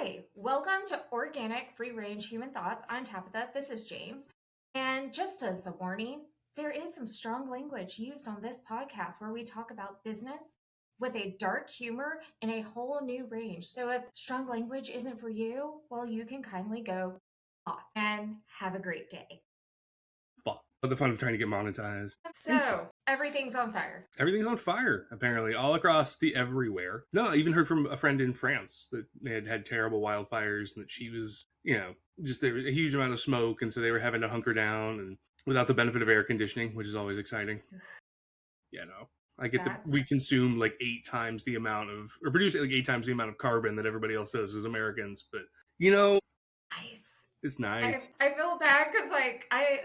Hi, welcome to Organic Free Range Human Thoughts. I'm Tabitha. This is James. And just as a warning, there is some strong language used on this podcast where we talk about business with a dark humor in a whole new range. So if strong language isn't for you, well, you can kindly go off and have a great day. The fun of trying to get monetized. So everything's on fire. Everything's on fire, apparently, all across the everywhere. No, I even heard from a friend in France that they had had terrible wildfires and that she was, just there was a huge amount of smoke. And so they were having to hunker down and without the benefit of air conditioning, which is always exciting. I get that we consume like 8 times the amount of, or produce like 8 times the amount of carbon that everybody else does as Americans. But, nice. It's nice. I feel bad because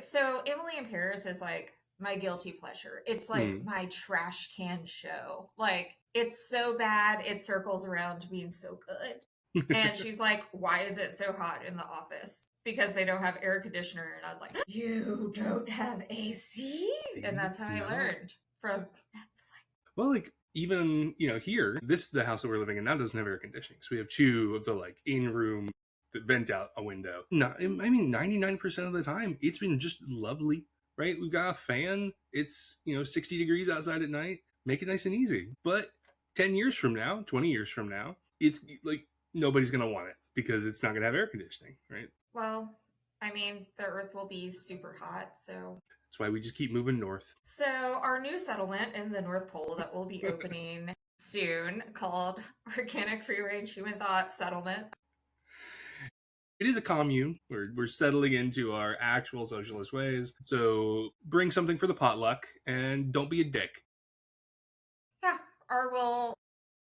so Emily in Paris is like my guilty pleasure. It's like my trash can show. Like it's so bad, it circles around to being so good. And she's like, why is it so hot in the office? Because they don't have air conditioner. And I was like, you don't have AC? And that's how I learned from Netflix. Well, like even, here, the house that we're living in now doesn't have air conditioning. So we have 2 of the like in-room that vent out a window. No, I mean 99% of the time it's been just lovely, right? We've got a fan. It's 60 degrees outside at night. Make it nice and easy. But 10 years from now, 20 years from now, it's like nobody's gonna want it because it's not gonna have air conditioning, right? Well, I mean the earth will be super hot, so that's why we just keep moving north. So our new settlement in the North Pole that will be opening soon, called Organic Free Range Human Thought Settlement. It is a commune. We're settling into our actual socialist ways. So bring something for the potluck and don't be a dick. Yeah, or we'll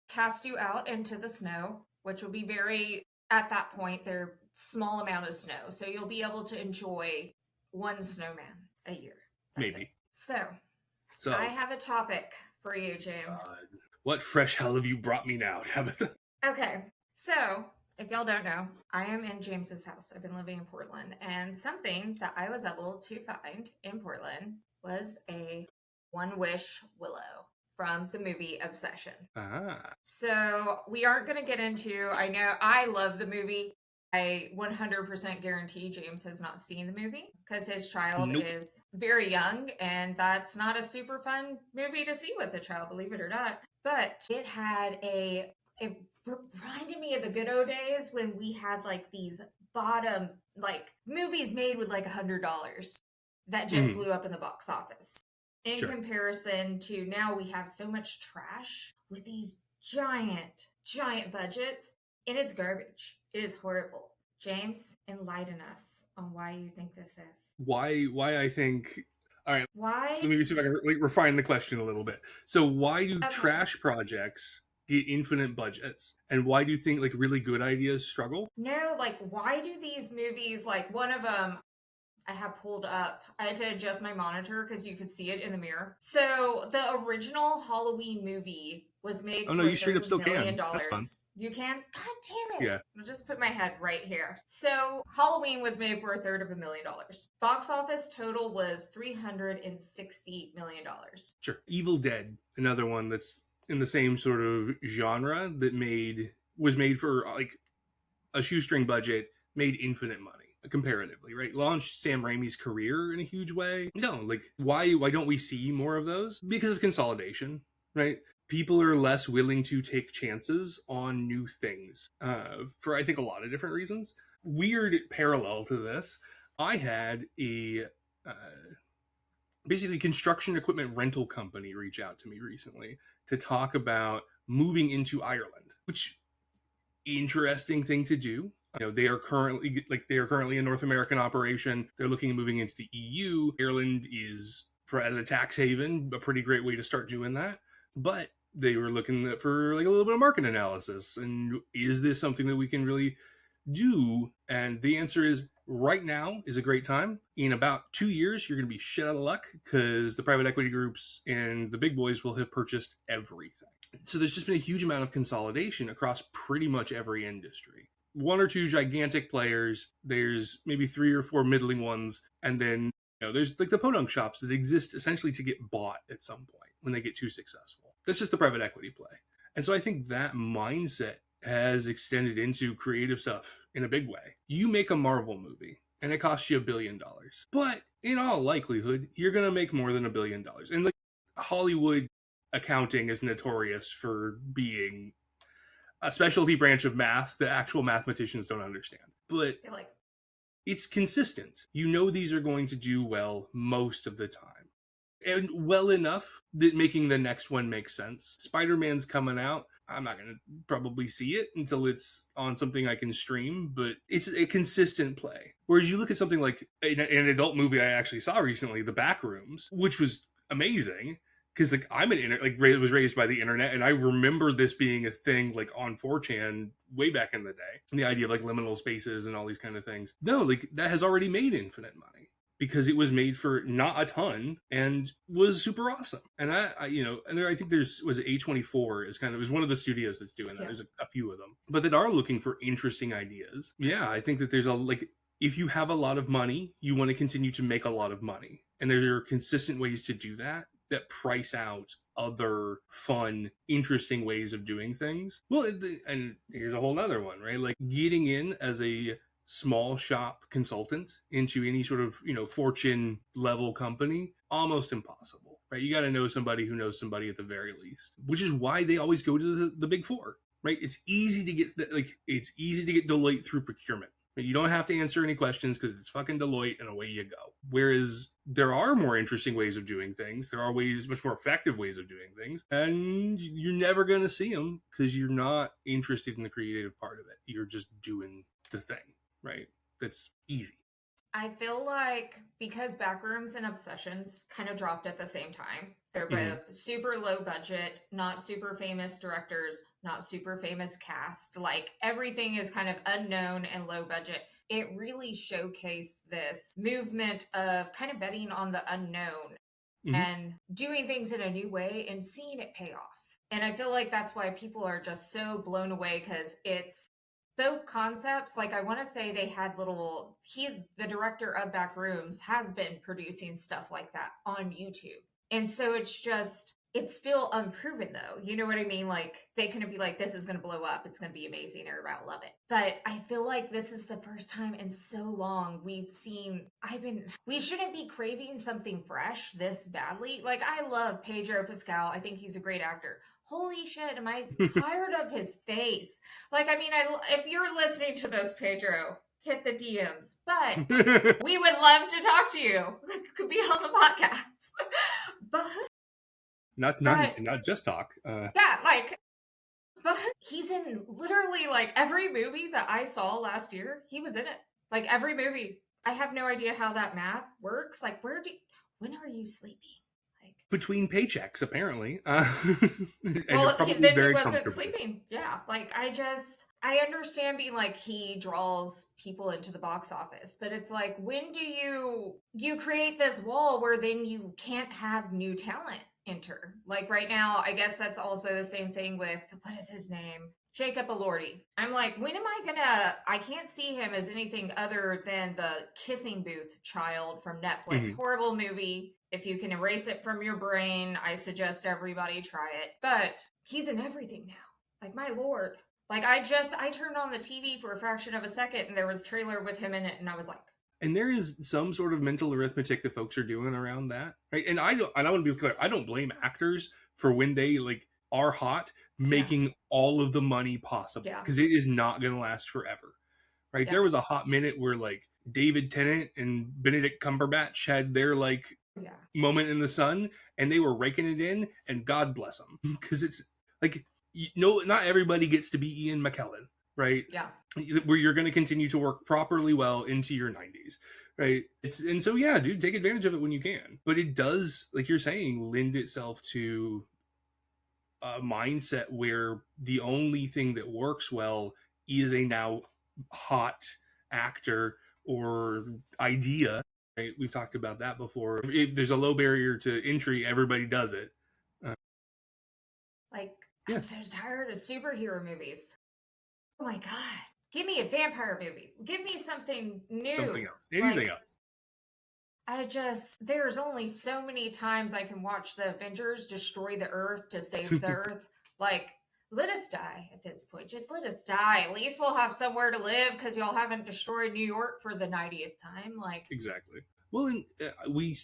cast you out into the snow, which will be at that point, they're small amount of snow. So you'll be able to enjoy one snowman a year. That's Maybe. It. So I have a topic for you, James. What fresh hell have you brought me now, Tabitha? Okay, so if y'all don't know, I am in James's house. I've been living in Portland, and something that I was able to find in Portland was a one-wish willow from the movie Obsession. So we aren't going to get into, I know I love the movie. I 100% guarantee James has not seen the movie because his child is very young, and that's not a super fun movie to see with a child, believe it or not. But it had it reminded me of the good old days when we had like these bottom like movies made with like $100 that just blew up in the box office. In comparison to now, we have so much trash with these giant budgets, and it's garbage. It is horrible. James, enlighten us on why you think this is. Why I think... All right. Why? Let me see if I can refine the question a little bit. So why do trash projects get infinite budgets? And why do you think like really good ideas struggle? No, like why do these movies, like one of them I have pulled up. I had to adjust my monitor because you could see it in the mirror. So the original Halloween movie was made for you straight up still $1 million. can. That's fun. You can? God damn it. Yeah. I'll just put my head right here. So Halloween was made for $1/3 million. Box office total was $360 million. Sure. Evil Dead, another one that's in the same sort of genre that was made for like a shoestring budget, made infinite money. Comparatively, right? Launched Sam Raimi's career in a huge way. No, like why don't we see more of those? Because of consolidation, right? People are less willing to take chances on new things for I think a lot of different reasons. Weird parallel to this, I had a basically construction equipment rental company reach out to me recently to talk about moving into Ireland, which interesting thing to do. They are currently a North American operation. They're looking at moving into the EU. Ireland is, as a tax haven, a pretty great way to start doing that. But they were looking for like a little bit of market analysis. And is this something that we can really do? And the answer is right now is a great time. In about 2 years, you're going to be shit out of luck because the private equity groups and the big boys will have purchased everything. So there's just been a huge amount of consolidation across pretty much every industry. 1 or 2 gigantic players, there's maybe 3 or 4 middling ones, and then there's like the podunk shops that exist essentially to get bought at some point when they get too successful. That's just the private equity play. And so I think that mindset has extended into creative stuff in a big way. You make a Marvel movie and it costs you $1 billion. But in all likelihood, you're going to make more than $1 billion. And like Hollywood accounting is notorious for being a specialty branch of math that actual mathematicians don't understand. But like it's consistent. You know these are going to do well most of the time. And well enough that making the next one makes sense. Spider-Man's coming out. I'm not going to probably see it until it's on something I can stream, but it's a consistent play. Whereas you look at something like an adult movie I actually saw recently, The Backrooms, which was amazing because like was raised by the internet, and I remember this being a thing like on 4chan way back in the day. And the idea of like liminal spaces and all these kind of things. No, like that has already made infinite money, because it was made for not a ton and was super awesome. And I think was A24 is it was one of the studios that's doing that. Yeah. There's a few of them, but that are looking for interesting ideas. Yeah, I think that there's if you have a lot of money, you want to continue to make a lot of money. And there are consistent ways to do that price out other fun, interesting ways of doing things. Well, and here's a whole other one, right? Like getting in as a small shop consultant into any sort of Fortune level company, almost impossible, right? You got to know somebody who knows somebody at the very least, which is why they always go to the big four, right? It's easy to get Deloitte through procurement. You don't have to answer any questions because it's fucking Deloitte, and away you go. Whereas there are more interesting ways of doing things. There are much more effective ways of doing things. And you're never going to see them because you're not interested in the creative part of it. You're just doing the thing, right? That's easy. I feel like because Backrooms and Obsessions kind of dropped at the same time. They're both super low budget, not super famous directors, not super famous cast. Like everything is kind of unknown and low budget. It really showcased this movement of kind of betting on the unknown and doing things in a new way and seeing it pay off. And I feel like that's why people are just so blown away, because it's both concepts. Like I want to say they had he's the director of Backrooms, has been producing stuff like that on YouTube. And so it's still unproven though. You know what I mean? Like they couldn't be like, this is going to blow up. It's going to be amazing. Everybody will love it. But I feel like this is the first time in so long we shouldn't be craving something fresh this badly. Like I love Pedro Pascal. I think he's a great actor. Holy shit, am I tired of his face? Like, I mean, if you're listening to this, Pedro, hit the DMs. But we would love to talk to you. Could be on the podcast. But not just talk. But he's in literally like every movie that I saw last year. He was in it. Like every movie. I have no idea how that math works. Like, when are you sleeping? Between paychecks, apparently. Well, then he wasn't sleeping. Yeah, like I understand being like he draws people into the box office, but it's like, when do you create this wall where then you can't have new talent enter? Like right now, I guess that's also the same thing with, what is his name? Jacob Elordi. I'm like, when am I can't see him as anything other than the Kissing Booth child from Netflix. Horrible movie. If you can erase it from your brain, I suggest everybody try it. But he's in everything now. Like, my lord. Like, I turned on the TV for a fraction of a second and there was a trailer with him in it, and I was like. And there is some sort of mental arithmetic that folks are doing around that, right? And I want to be clear, I don't blame actors for when they are hot making all of the money possible, because it is not going to last forever, right? There was a hot minute where David Tennant and Benedict Cumberbatch had their moment in the sun, and they were raking it in, and God bless them, because it's not everybody gets to be Ian McKellen, right? Yeah, where you're going to continue to work properly well into your 90s, right? And so yeah, dude, take advantage of it when you can. But it does, like you're saying, lend itself to a mindset where the only thing that works well is a now hot actor or idea. Right? We've talked about that before. If there's a low barrier to entry, everybody does it. I'm so tired of superhero movies. Oh my god. Give me a vampire movie. Give me something new. Something else. Anything else. There's only so many times I can watch the Avengers destroy the Earth to save the Earth. let us die at this point. Just let us die. At least we'll have somewhere to live because y'all haven't destroyed New York for the 90th time. Like, Exactly. Well, and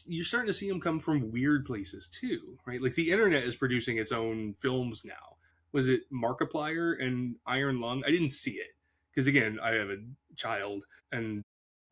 you're starting to see them come from weird places too, right? Like the internet is producing its own films now. Was it Markiplier and Iron Lung? I didn't see it because again, I have a child, and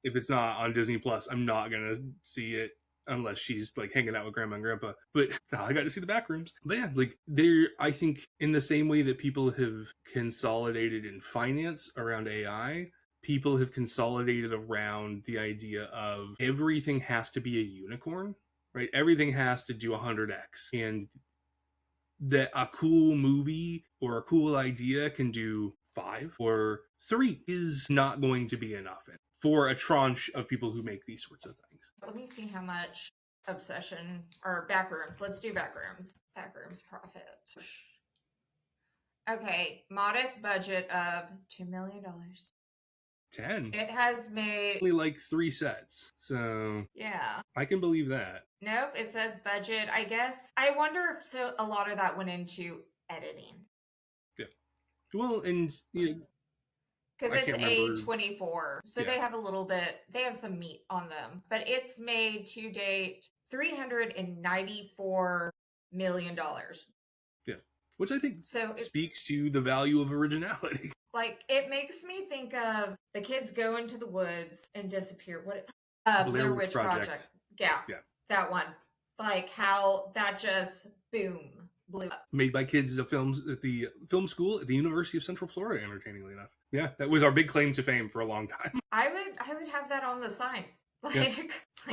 if it's not on Disney Plus, I'm not gonna see it unless she's like hanging out with grandma and grandpa. But I got to see the Backrooms. But yeah, like they're, I think, in the same way that people have consolidated in finance around AI, people have consolidated around the idea of everything has to be a unicorn, right? Everything has to do 100x, and that a cool movie or a cool idea can do 5 or 3 is not going to be enough for a tranche of people who make these sorts of things. let me see how much Obsession or Backrooms. Let's do Backrooms. Backrooms profit. Okay, modest budget of $2 million. 10. It has made Only like 3 sets. So yeah. I can believe that. Nope, it says budget. I guess I wonder if so a lot of that went into editing. Yeah. Well, and you know, because I it's can't remember. A24, so Yeah. they have a little bit. They have some meat on them, but it's made to date $394 million. Yeah, which I think So speaks to the value of originality. Like, it makes me think of the kids go into the woods and disappear. What? Blair Witch Project. Yeah, that one. Like how that just boom blew up. Made by kids at the film school at the University of Central Florida. Entertainingly enough, yeah, that was our big claim to fame for a long time. I would have that on the sign. Well,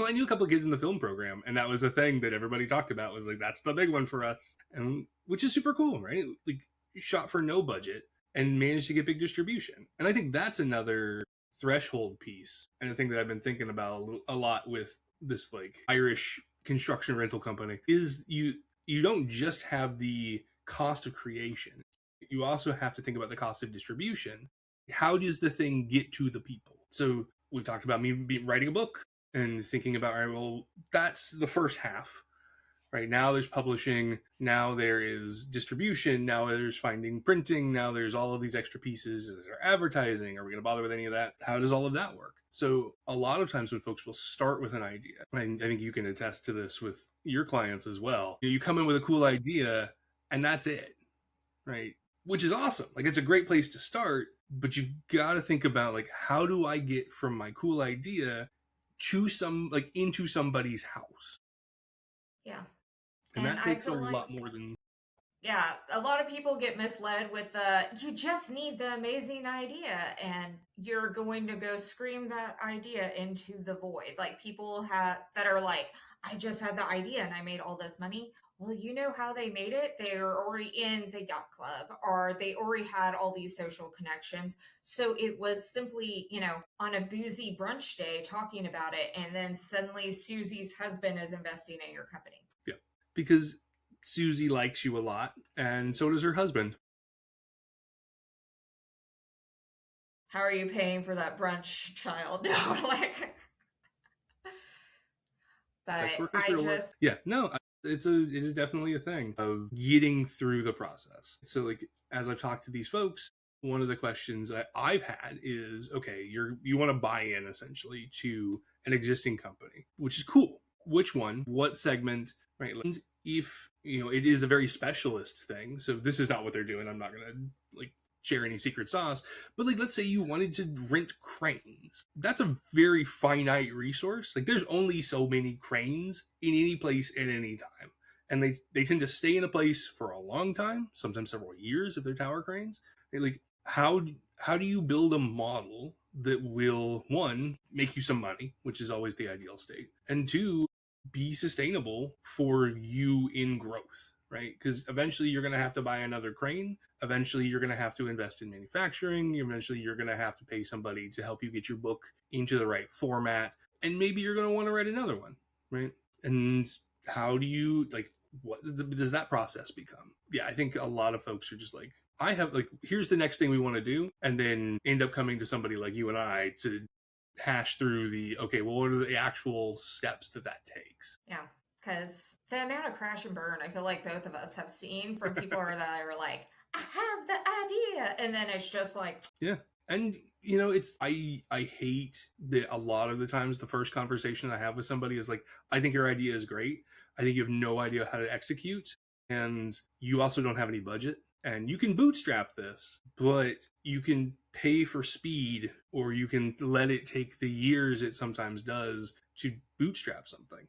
I knew a couple of kids in the film program, and that was a thing that everybody talked about. Was like, that's the big one for us, and which is super cool, right? Like, shot for no budget and managed to get big distribution. And I think that's another threshold piece, and a thing that I've been thinking about a lot with this like Irish construction rental company is you don't just have the cost of creation, you also have to think about the cost of distribution. How does the thing get to the people? So we talked about me writing a book and thinking about, all right, well, that's the first half. Right now there's publishing, now there is distribution, now there's finding printing, now there's all of these extra pieces. Is there advertising? Are we going to bother with any of that? How does all of that work? So a lot of times when folks will start with an idea, and I think you can attest to this with your clients as well, you come in with a cool idea and that's it, right? Which is awesome. Like, it's a great place to start, but you've got to think about, like, how do I get from my cool idea to into somebody's house? Yeah. And that takes a lot more than... Yeah, a lot of people get misled with you just need the amazing idea, and you're going to go scream that idea into the void. Like, people that are like, I just had the idea and I made all this money. Well, you know how they made it? They're already in the yacht club, or they already had all these social connections. So it was simply, on a boozy brunch day talking about it, and then suddenly Susie's husband is investing in your company. Yeah, because Susie likes you a lot, and so does her husband. How are you paying for that brunch, child? No, like... But it is definitely a thing of getting through the process. So, like, as I've talked to these folks, one of the questions I've had is, okay, you want to buy in essentially to an existing company, which is cool. Which one? What segment? Right? And if it is a very specialist thing, so this is not what they're doing. I'm not gonna share any secret sauce, but let's say you wanted to rent cranes. That's a very finite resource. There's only so many cranes in any place at any time, and they tend to stay in a place for a long time, sometimes several years if they're tower cranes. How do you build a model that will, one, make you some money, which is always the ideal state, and two, be sustainable for you in growth, right? Because eventually you're going to have to buy another crane. Eventually you're going to have to invest in manufacturing. Eventually you're going to have to pay somebody to help you get your book into the right format. And maybe you're going to want to write another one, right? And how do you, what does that process become? Yeah, I think a lot of folks are just here's the next thing we want to do, and then end up coming to somebody like you and I to hash through what are the actual steps that takes? Yeah, because the amount of crash and burn I feel like both of us have seen from people that are like, I have the idea. And then it's just like, Yeah. And it's I hate that a lot of the times the first conversation I have with somebody is like, I think your idea is great. I think you have no idea how to execute, and you also don't have any budget. And you can bootstrap this, but you can pay for speed, or you can let it take the years it sometimes does to bootstrap something.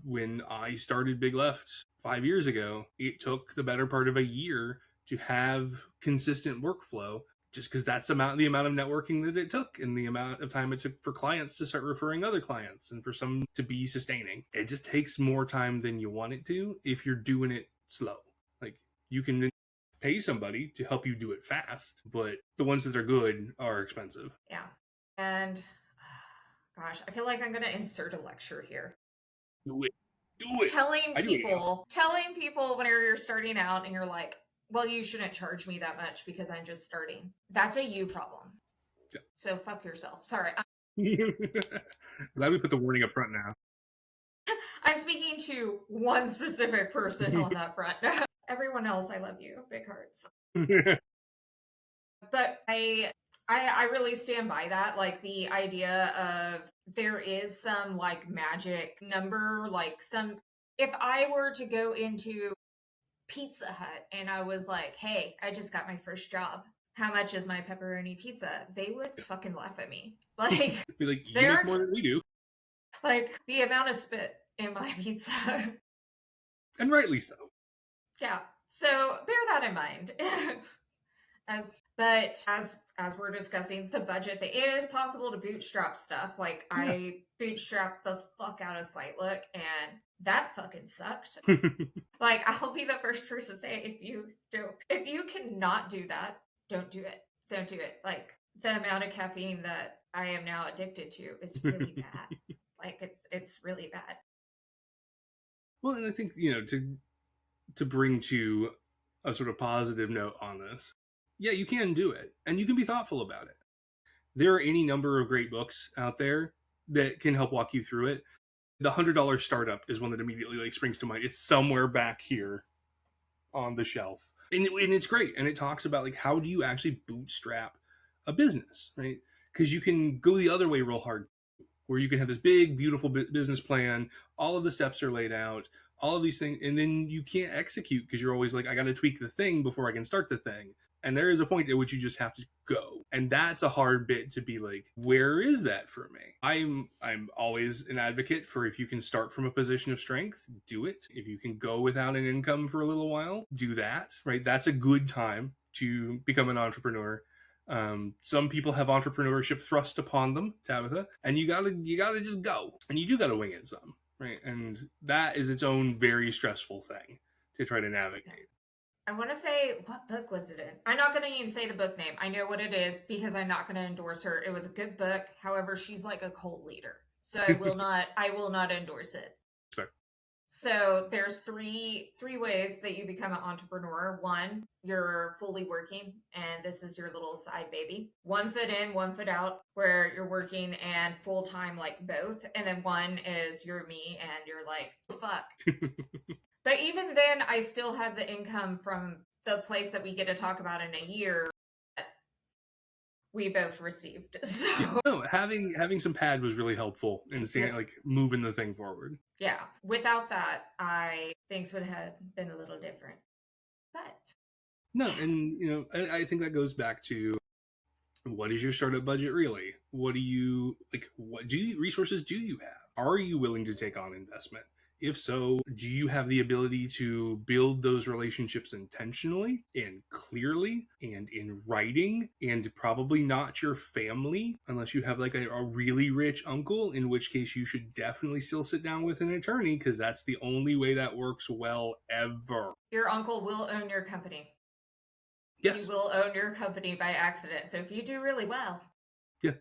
When I started Big Left 5 years ago, it took the better part of a year to have consistent workflow, just because that's the amount of networking that it took, and the amount of time it took for clients to start referring other clients, and for some to be sustaining. It just takes more time than you want it to if you're doing it slow. Like, you can pay somebody to help you do it fast, but the ones that are good are expensive. Yeah. And gosh, I feel like I'm going to insert a lecture here. Do it. Telling people when you're starting out and you're like, well, you shouldn't charge me that much because I'm just starting. That's a you problem. Yeah. So fuck yourself. Sorry. Glad we put the warning up front now. I'm speaking to one specific person on that front. Everyone else, I love you. Big hearts. But I really stand by that. Like, the idea of there is some like magic number, like if I were to go into Pizza Hut and I was like, hey, I just got my first job, how much is my pepperoni pizza? They would fucking laugh at me. Like, be like, you make more than we do. Like, the amount of spit in my pizza. And rightly so. Yeah. So bear that in mind. As we're discussing the budget, it is possible to bootstrap stuff. Like, yeah. I bootstrapped the fuck out of SlightLook, and that fucking sucked. Like, I'll be the first person to say, if you cannot do that, don't do it. Don't do it. Like, the amount of caffeine that I am now addicted to is really bad. Like, it's really bad. Well, and I think, to bring to a sort of positive note on this, yeah, you can do it, and you can be thoughtful about it. There are any number of great books out there that can help walk you through it. The $100 Startup is one that immediately springs to mind. It's somewhere back here on the shelf, and it's great. And it talks about how do you actually bootstrap a business, right? Because you can go the other way real hard, where you can have this big, beautiful business plan. All of the steps are laid out, all of these things, and then you can't execute because you're always like, I got to tweak the thing before I can start the thing. And there is a point at which you just have to go. And that's a hard bit to be like, where is that for me? I'm always an advocate for, if you can start from a position of strength, do it. If you can go without an income for a little while, do that, right? That's a good time to become an entrepreneur. Some people have entrepreneurship thrust upon them, Tabitha, and you gotta just go. And you do gotta wing it some, right? And that is its own very stressful thing to try to navigate. I want to say, what book was it in? I'm not going to even say the book name. I know what it is because I'm not going to endorse her. It was a good book. However, she's like a cult leader. So I will not endorse it. Sure. So there's three ways that you become an entrepreneur. One, you're fully working, and this is your little side baby. 1 foot in, 1 foot out, where you're working and full-time, like both. And then one is you're me, and you're like, fuck. But even then, I still had the income from the place that we get to talk about in a year that we both received. So no, having some pad was really helpful in seeing moving the thing forward. Yeah. Without that, things would have been a little different. But no, and I think that goes back to, what is your startup budget really? What do you resources do you have? Are you willing to take on investment? If so, do you have the ability to build those relationships intentionally and clearly and in writing, and probably not your family, unless you have a really rich uncle, in which case you should definitely still sit down with an attorney, because that's the only way that works well ever. Your uncle will own your company. Yes. He will own your company by accident. So if you do really well, yeah,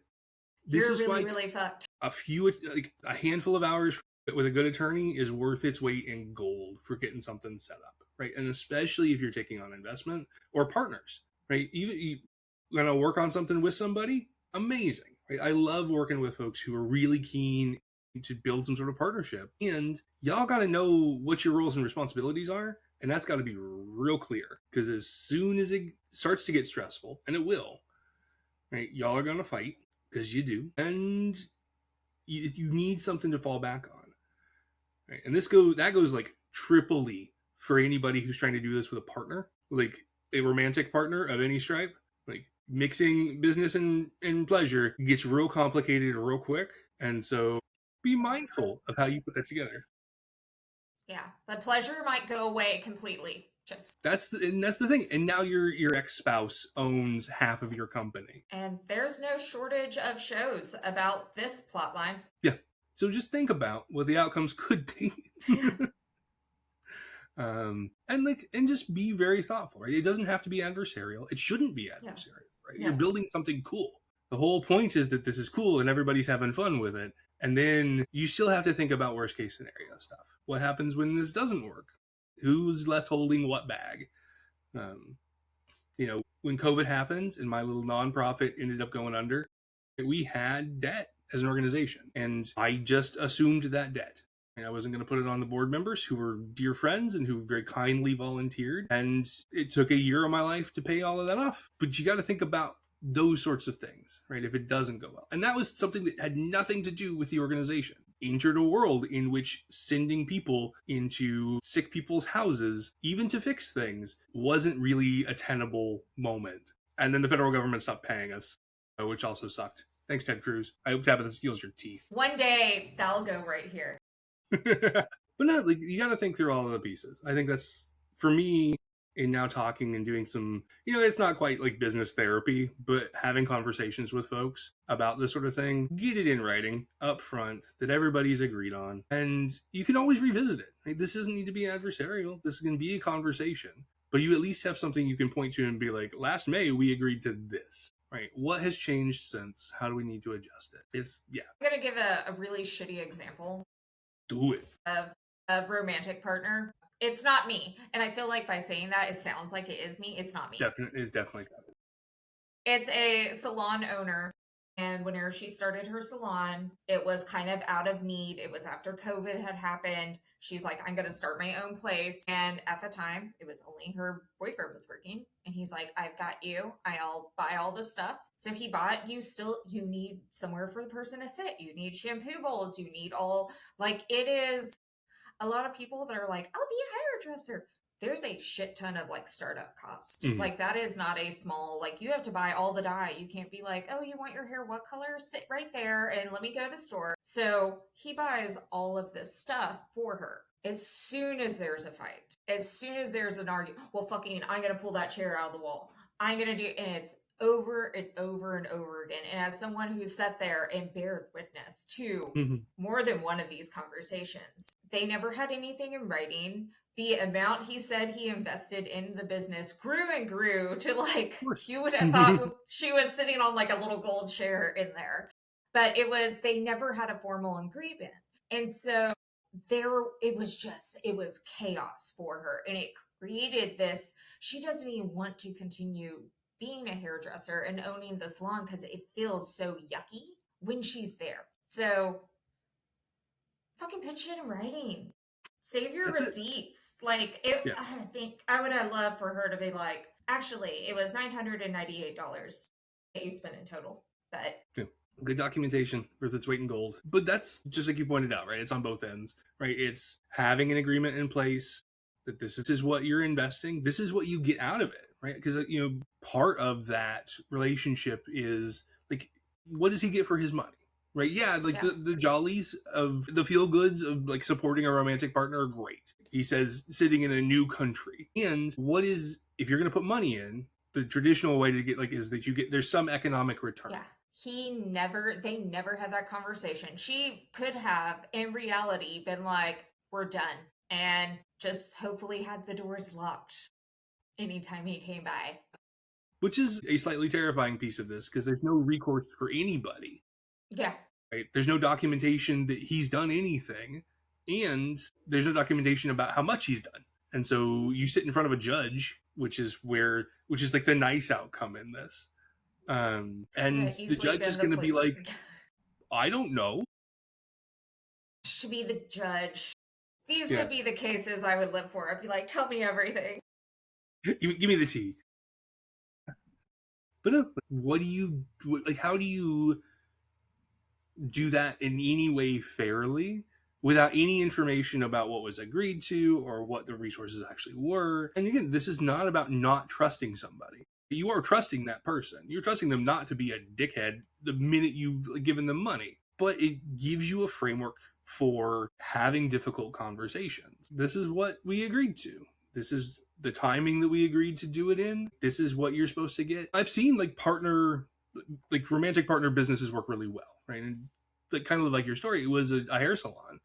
you're really fucked. A handful of hours with a good attorney is worth its weight in gold for getting something set up, right? And especially if you're taking on investment or partners, right? You gonna work on something with somebody, amazing, right? I love working with folks who are really keen to build some sort of partnership, and y'all got to know what your roles and responsibilities are, And that's got to be real clear, because as soon as it starts to get stressful, and it will, right, y'all are going to fight, because you do, and you need something to fall back on, right? And that goes like triple E for anybody who's trying to do this with a partner, like a romantic partner of any stripe. Like mixing business and pleasure gets real complicated real quick, and so be mindful of how you put that together. Yeah, the pleasure might go away completely. Just That's the thing. And now your ex-spouse owns half of your company. and there's no shortage of shows about this plot line. Yeah. So just think about what the outcomes could be. And just be very thoughtful, right? It doesn't have to be adversarial. It shouldn't be Yeah. adversarial, right? No. You're building something cool. The whole point is that this is cool and everybody's having fun with it. And then you still have to think about worst case scenario stuff. What happens when this doesn't work? Who's left holding what bag? Um, when COVID happens and my little nonprofit ended up going under, we had debt as an organization, and I just assumed that debt. And I wasn't going to put it on the board members, who were dear friends and who very kindly volunteered. And it took a year of my life to pay all of that off. But you got to think about those sorts of things, right? If it doesn't go well. And that was something that had nothing to do with the organization. Entered a world in which sending people into sick people's houses, even to fix things, wasn't really a tenable moment. And then the federal government stopped paying us, which also sucked. Thanks, Ted Cruz. I hope Tabitha steals your teeth. One day that'll go right here. But no, like, you got to think through all of the pieces. I think that's, for me, in now talking and doing some, it's not quite like business therapy, but having conversations with folks about this sort of thing, get it in writing up front that everybody's agreed on. And you can always revisit it. Right? This doesn't need to be adversarial. This can be a conversation. But you at least have something you can point to and be like, last May, we agreed to this. Right? What has changed since? How do we need to adjust it? I'm going to give a really shitty example. Do it. Of romantic partner. It's not me. And I feel like by saying that, it sounds like it is me. It's not me. It's definitely. It's a salon owner. And whenever she started her salon, it was kind of out of need. It was after COVID had happened. She's like, I'm going to start my own place. And at the time, it was only her boyfriend was working. And he's like, I've got you. I'll buy all the stuff. So he bought, you need somewhere for the person to sit. You need shampoo bowls. You need it is a lot of people that are like, I'll be a hairdresser. There's a shit ton of startup cost. Mm-hmm. Like that is not a small, you have to buy all the dye. You can't be like, oh, you want your hair what color? Sit right there and let me go to the store. So he buys all of this stuff for her. As soon as there's a fight, as soon as there's an argument, well, fucking, I'm going to pull that chair out of the wall. I'm going to do, and it's over and over and over again. And as someone who sat there and bared witness to more than one of these conversations, they never had anything in writing. The amount he said he invested in the business grew and grew to you would have thought she was sitting on a little gold chair in there. But they never had a formal agreement. And so it was chaos for her. And it created this, she doesn't even want to continue being a hairdresser and owning the salon because it feels so yucky when she's there. So fucking put shit in writing. Save your receipts. I think I would have loved for her to be like, actually, it was $998 that you spent in total. But good documentation worth its weight in gold. But that's just like you pointed out, right? It's on both ends, right? It's having an agreement in place that this is what you're investing. This is what you get out of it, right? Because, part of that relationship is what does he get for his money? Right? Yeah, the jollies of the feel goods of supporting a romantic partner are great. He says sitting in a new country. And if you're going to put money in, the traditional way to get is that there's some economic return. Yeah. They never had that conversation. She could have in reality been like, we're done. And just hopefully had the doors locked anytime he came by. Which is a slightly terrifying piece of this because there's no recourse for anybody. Yeah. Right? There's no documentation that he's done anything, and there's no documentation about how much he's done. And so you sit in front of a judge, which is the nice outcome in this. And the judge is going to be like, I don't know. To be the judge These Yeah. would be the cases I would live for. I'd be like, tell me everything. Give me the tea. But no, what do you like? How do you do that in any way fairly without any information about what was agreed to or what the resources actually were? And again, this is not about not trusting somebody. You are trusting that person. You're trusting them not to be a dickhead the minute you've given them money, but it gives you a framework for having difficult conversations. This is what we agreed to. This is the timing that we agreed to do it in. This is what you're supposed to get. I've seen like romantic partner businesses work really well, right? And like kind of like your story, it was a hair salon,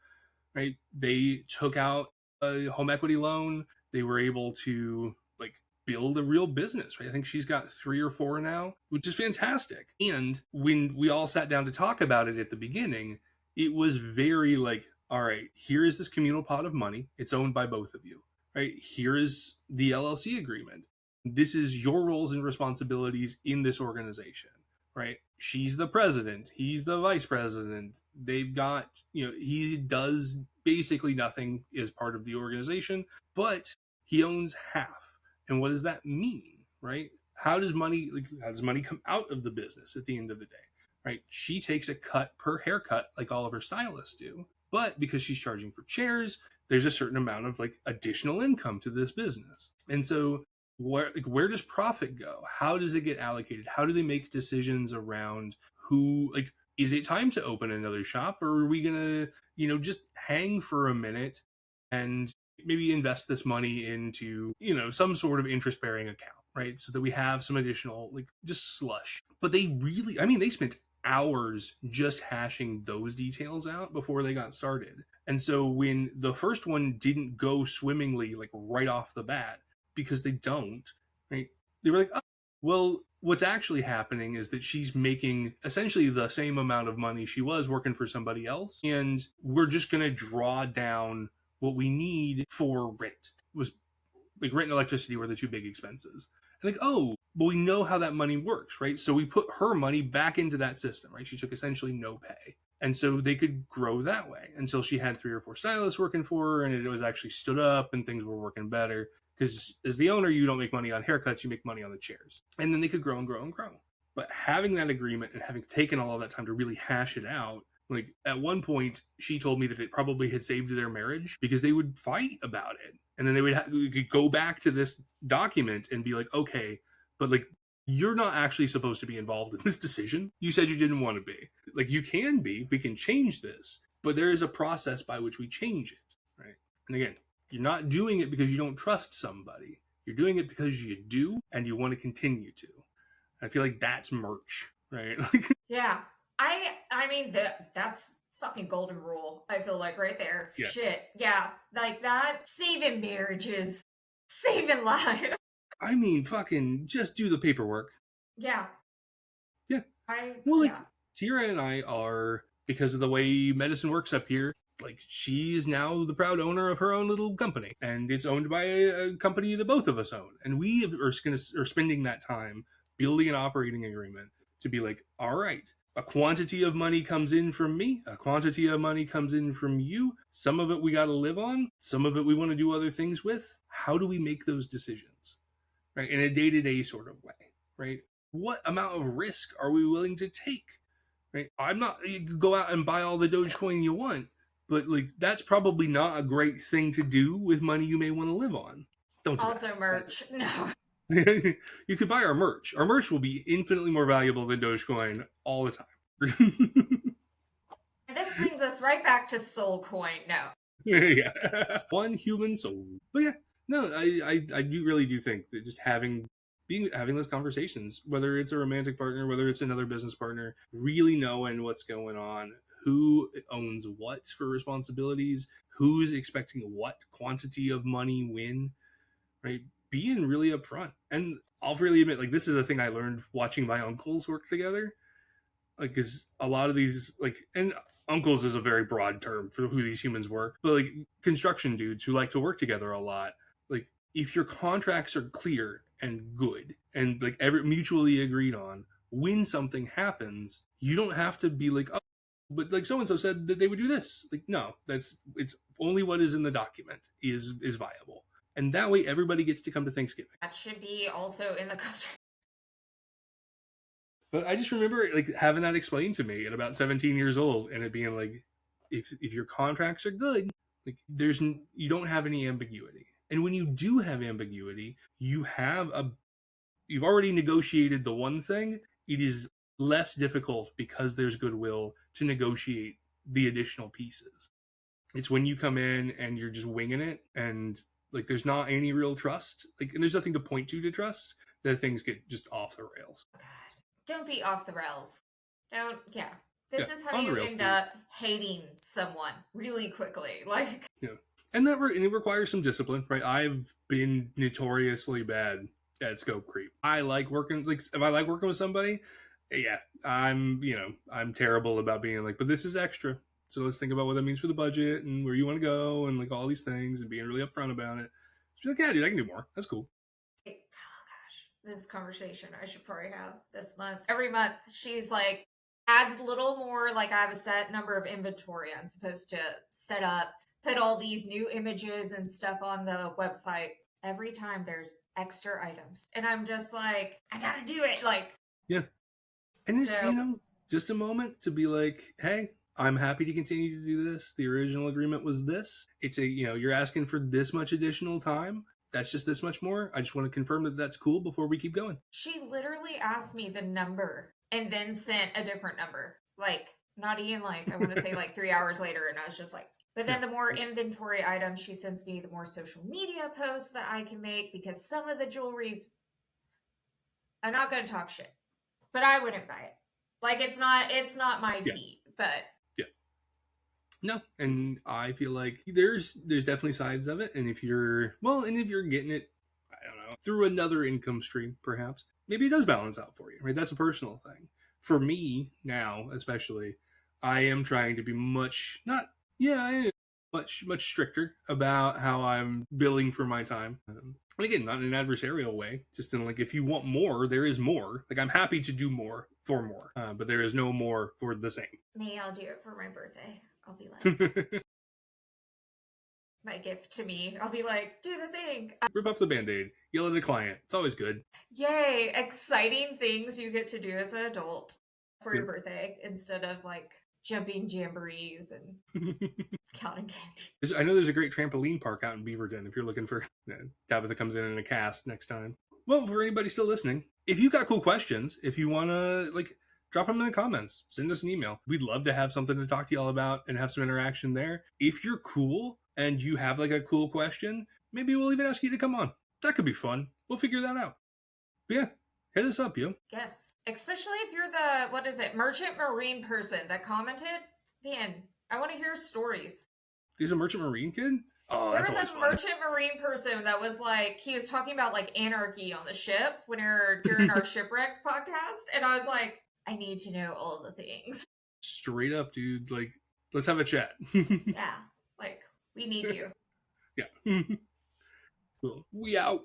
right? They took out a home equity loan. They were able to like build a real business, right? I think she's got 3 or 4 now, which is fantastic. And when we all sat down to talk about it at the beginning, it was very like, all right, here is this communal pot of money. It's owned by both of you, right? Here is the LLC agreement. This is your roles and responsibilities in this organization, right? She's the president, he's the vice president. They've got, he does basically nothing as part of the organization, but he owns half. And what does that mean, right? How does money come out of the business at the end of the day, right? She takes a cut per haircut like all of her stylists do, but because she's charging for chairs, there's a certain amount of like additional income to this business. And so where does profit go? How does it get allocated? How do they make decisions around who, like, is it time to open another shop, or are we gonna just hang for a minute and maybe invest this money into some sort of interest bearing account, right? So that we have some additional like just slush. But they really, I mean, they spent hours just hashing those details out before they got started. And so when the first one didn't go swimmingly like right off the bat, because they don't, right? They were like, oh, well, what's actually happening is that she's making essentially the same amount of money she was working for somebody else, and we're just going to draw down what we need for rent. It was like rent and electricity were the two big expenses. And like, oh, but we know how that money works, right? So we put her money back into that system, right? She took essentially no pay. And so they could grow that way until she had 3 or 4 stylists working for her and it was actually stood up and things were working better. Because as the owner, you don't make money on haircuts, you make money on the chairs. And then they could grow and grow and grow. But having that agreement and having taken all of that time to really hash it out, like at one point, she told me that it probably had saved their marriage because they would fight about it. And then we could go back to this document and be like, okay, but like, you're not actually supposed to be involved in this decision. You said you didn't want to be. Like, you can be, we can change this, but there is a process by which we change it, right? And again, you're not doing it because you don't trust somebody. You're doing it because you do and you want to continue to. I feel like that's merch, right? Yeah. I mean that's fucking golden rule. I feel like right there. Yeah. Shit. Yeah. Like that saving marriages, saving lives. I mean, fucking just do the paperwork. Yeah. Yeah. Tira and I are, because of the way medicine works up here, like she's now the proud owner of her own little company, and it's owned by a company that both of us own, and we are spending that time building an operating agreement to be like, all right, a quantity of money comes in from me, a quantity of money comes in from you. Some of it we got to live on, some of it we want to do other things with. How do we make those decisions, right, in a day-to-day sort of way, right? What amount of risk are we willing to take, right? I'm not, you can go out and buy all the Dogecoin you want, but like that's probably not a great thing to do with money you may want to live on. Don't do also that. Merch. No. You could buy our merch. Our merch will be infinitely more valuable than Dogecoin all the time. This brings us right back to Soul Coin. No. Yeah. One human soul. But yeah, no, I do really do think that just having those conversations, whether it's a romantic partner, whether it's another business partner, really knowing what's going on, who owns what for responsibilities, who's expecting what quantity of money when, right? Being really upfront. And I'll freely admit, like, this is a thing I learned watching my uncles work together. Like, because a lot of these, like, and uncles is a very broad term for who these humans were, but like construction dudes who like to work together a lot, like, if your contracts are clear and good and like mutually agreed on, when something happens, you don't have to be like, oh, but like so and so said that they would do this. Like, no, it's only what is in the document is viable, and that way everybody gets to come to Thanksgiving. That should be also in the contract. But I just remember like having that explained to me at about 17 years old, and it being like, if your contracts are good, like you don't have any ambiguity, and when you do have ambiguity, you've already negotiated the one thing. It is less difficult because there's goodwill to negotiate the additional pieces. It's when you come in and you're just winging it, and like there's not any real trust, like, and there's nothing to point to trust, that things get just off the rails. God, don't be off the rails. Don't. Yeah, this is how on the you rails, end please. up hating someone really quickly. Like, Yeah, and it requires some discipline, right? I've been notoriously bad at scope creep. I like working, like if I like working with somebody, yeah, I'm terrible about being like, but this is extra, so let's think about what that means for the budget and where you want to go and like all these things and being really upfront about it. She's like, yeah, dude, I can do more. That's cool. oh gosh, this is a conversation I should probably have this month. Every month, she's like, adds a little more, like I have a set number of inventory I'm supposed to set up, put all these new images and stuff on the website. Every time there's extra items. And I'm just like, I gotta do it. Like, yeah. And it's, just a moment to be like, hey, I'm happy to continue to do this. The original agreement was this. It's you're asking for this much additional time. That's just this much more. I just want to confirm that that's cool before we keep going. She literally asked me the number and then sent a different number. Like, not even like, I want to say like 3 hours later. And I was just like, but then the more inventory items she sends me, the more social media posts that I can make, because some of the jewelry's, I'm not going to talk shit, but I wouldn't buy it. Like, it's not my tea, but yeah. No, and I feel like there's definitely sides of it, and if you're getting it, I don't know, through another income stream, perhaps, maybe it does balance out for you, right? That's a personal thing. For me now, especially, I am trying to be much stricter about how I'm billing for my time. And again, not in an adversarial way, just in like, if you want more, there is more. Like, I'm happy to do more for more, but there is no more for the same. Me, I'll do it for my birthday. I'll be like, my gift to me. I'll be like, do the thing. Rip off the Band-Aid, yell at a client. It's always good. Yay, exciting things you get to do as an adult for your birthday instead of like jumping jamborees and counting candy. I know there's a great trampoline park out in Beaverton if you're looking for Tabitha comes in a cast next time. Well, for anybody still listening, if you got cool questions, if you want to like drop them in the comments, send us an email. We'd love to have something to talk to y'all about and have some interaction there. If you're cool and you have like a cool question, maybe we'll even ask you to come on. That could be fun. We'll figure that out. But yeah, hit us up, yo. Yes. Especially if you're the, merchant marine person that commented. Man, I want to hear stories. There's a merchant marine kid? Oh, there was a merchant marine person that was like, he was talking about like anarchy on the ship during our shipwreck podcast. And I was like, I need to know all the things. Straight up, dude. Like, let's have a chat. Yeah. Like, we need you. Yeah. Cool. We out.